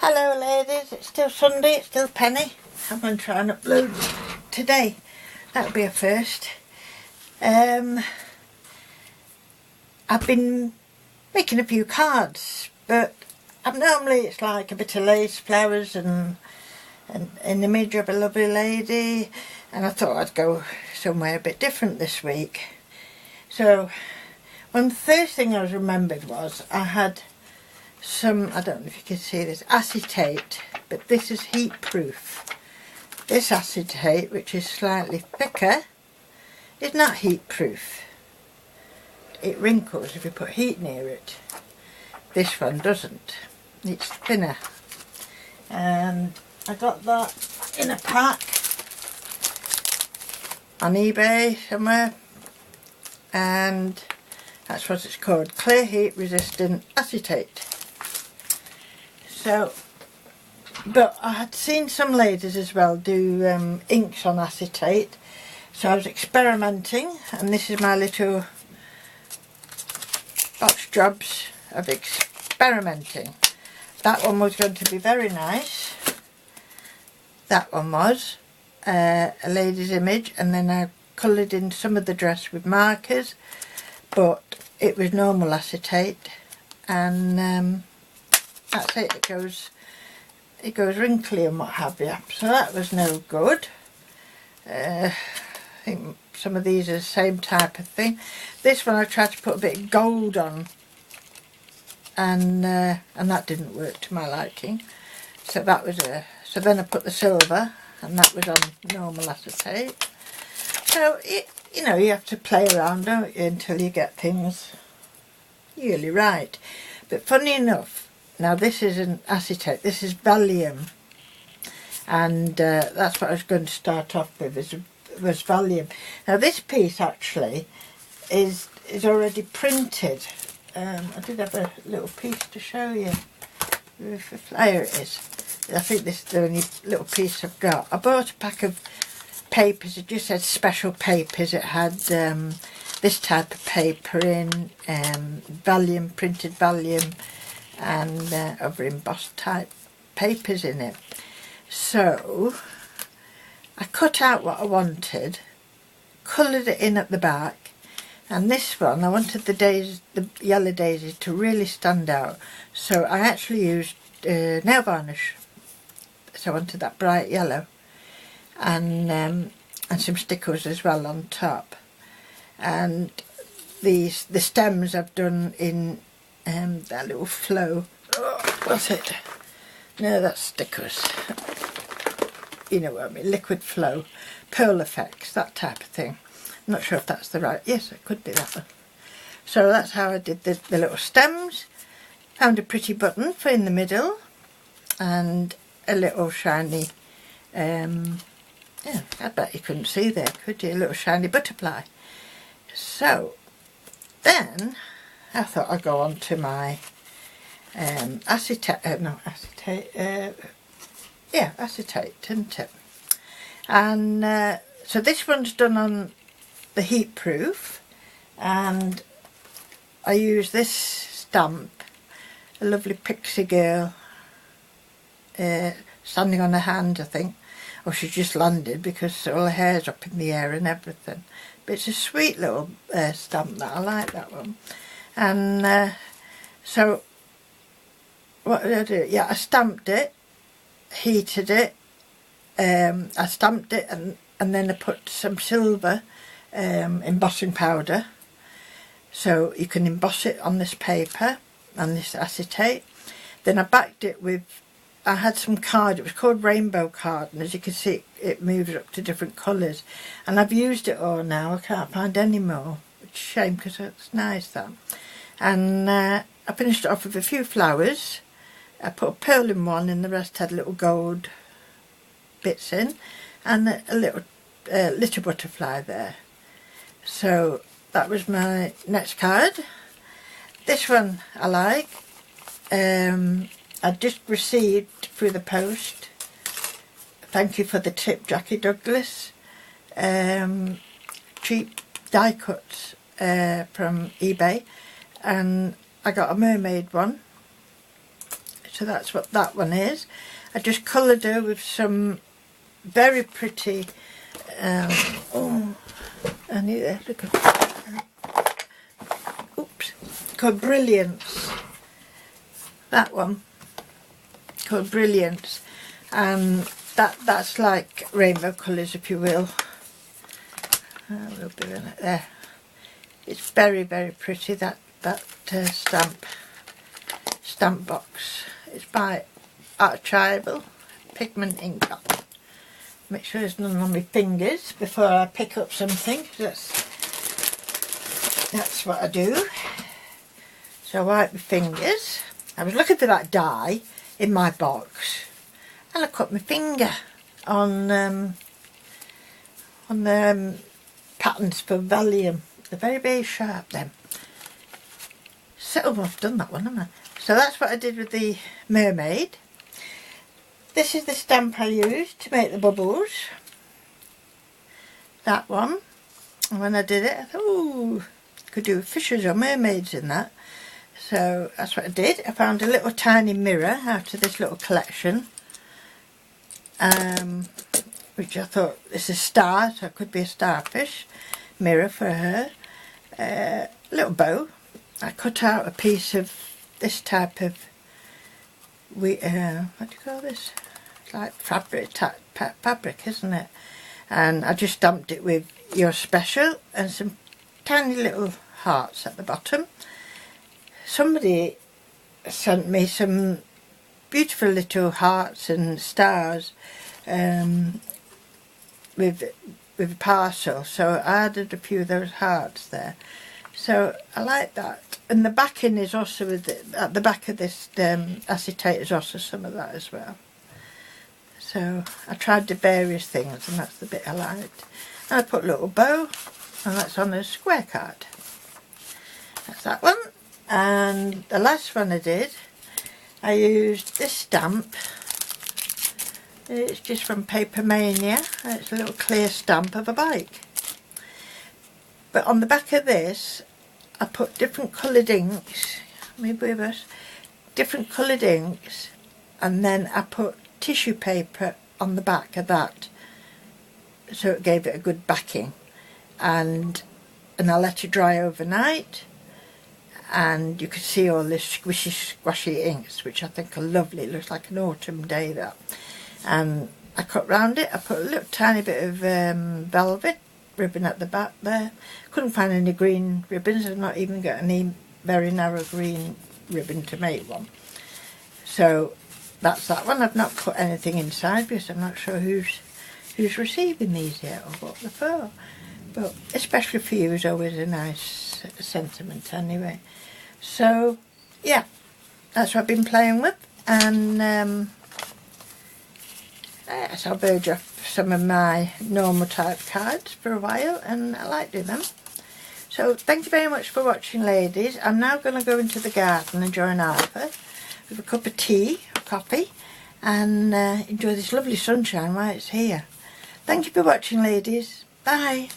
Hello ladies, it's still Sunday, it's still Penny. I'm going to try and upload today. That'll be a first. I've been making a few cards, but normally it's like a bit of lace, flowers and an image of a lovely lady, and I thought I'd go somewhere a bit different this week. So one of the first thing I remembered was I had some, I don't know if you can see this, acetate, but this is heat proof. This acetate, which is slightly thicker, is not heat proof. It wrinkles if you put heat near it. This one doesn't. It's thinner. And I got that in a pack on eBay somewhere, and that's what it's called, clear heat resistant acetate. So, but I had seen some ladies as well do inks on acetate, so I was experimenting, and this is my little box jobs of experimenting. That one was going to be very nice. That one was a lady's image, and then I coloured in some of the dress with markers, but it was normal acetate, and that's it. It goes wrinkly and what have you. So that was no good. I think some of these are the same type of thing. This one I tried to put a bit of gold on, and that didn't work to my liking. So that was so then I put the silver, and that was on normal acetate. So you know, you have to play around, don't you, until you get things really right. But funny enough, now this isn't acetate, this is Valium, and that's what I was going to start off with, was Valium. Now this piece actually is already printed. I did have a little piece to show you. If a flyer it is. I think this is the only little piece I've got. I bought a pack of papers. It just said special papers. It had this type of paper in, Valium, printed Valium, and other embossed type papers in it. So I cut out what I wanted, coloured it in at the back, and this one I wanted the yellow daisies to really stand out, so I actually used nail varnish. So I wanted that bright yellow, and some stickers as well on top. And the stems I've done in that little flow. Oh, what's it? No, that's stickers. You know what I mean, liquid flow, pearl effects, that type of thing. I'm not sure if that's the right, yes, it could be that one. So that's how I did the little stems. Found a pretty button for in the middle, and a little shiny, yeah, I bet you couldn't see there, could you? A little shiny butterfly. So then I thought I'd go on to my acetate, yeah, acetate, isn't it? And so this one's done on the heat proof, and I use this stamp, a lovely pixie girl, standing on her hand, I think, or she's just landed because all her hair's up in the air and everything. But it's a sweet little stamp that I like, that one. And so what did I do? Yeah, I stamped it, heated it, I stamped it, and then I put some silver embossing powder, so you can emboss it on this paper, on this acetate. Then I backed it with, I had some card, it was called rainbow card, and as you can see it moves up to different colours, and I've used it all now. I can't find any more, which is a shame because it's nice, that. And I finished it off with a few flowers. I put a pearl in one, and the rest had little gold bits in, and a little butterfly there. So that was my next card. This one I like. I just received through the post, thank you for the tip, Jackie Douglas, cheap die cuts from eBay, and I got a mermaid one. So that's what that one is. I just coloured her with some very pretty, oh, I need to look at, oops, called Brilliance. That one, called Brilliance. And that's like rainbow colours, if you will. We'll be in it there. It's very, very pretty, that stamp box. It's by Archival Pigment Ink. Make sure there's none on my fingers before I pick up something. That's what I do. So I wipe my fingers. I was looking for that die in my box, and I cut my finger on the patterns for Valium. They're very, very sharp, them. So I've done that one, haven't I? So that's what I did with the mermaid. This is the stamp I used to make the bubbles. That one. And when I did it, I thought, ooh, could do fishes or mermaids in that. So that's what I did. I found a little tiny mirror out of this little collection. Which I thought is a star, so it could be a starfish. Mirror for her. Little bow. I cut out a piece of this type of, what do you call this? It's like fabric, isn't it? And I just stamped it with Your Special and some tiny little hearts at the bottom. Somebody sent me some beautiful little hearts and stars with a parcel, so I added a few of those hearts there. So I like that. And the backing is also at the back of this acetate is also some of that as well. So I tried the various things, and that's the bit I liked. And I put a little bow, and that's on a square card. That's that one. And the last one I did, I used this stamp. It's just from Paper Mania. It's a little clear stamp of a bike. But on the back of this, I put different coloured inks, maybe with us, different coloured inks, and then I put tissue paper on the back of that, so it gave it a good backing. And I let it dry overnight, and you could see all this squishy, squashy inks, which I think are lovely. It looks like an autumn day, that. And I cut round it. I put a little tiny bit of velvet ribbon at the back there. Couldn't find any green ribbons. I've not even got any very narrow green ribbon to make one. So that's that one. I've not put anything inside because I'm not sure who's receiving these yet or what they're for. But especially for you is always a nice sentiment anyway. So yeah, that's what I've been playing with. And yes, I'll verge off some of my normal type cards for a while, and I like doing them. So thank you very much for watching, ladies. I'm now going to go into the garden and join Arthur with a cup of tea, coffee, and enjoy this lovely sunshine while it's here. Thank you for watching, ladies. Bye.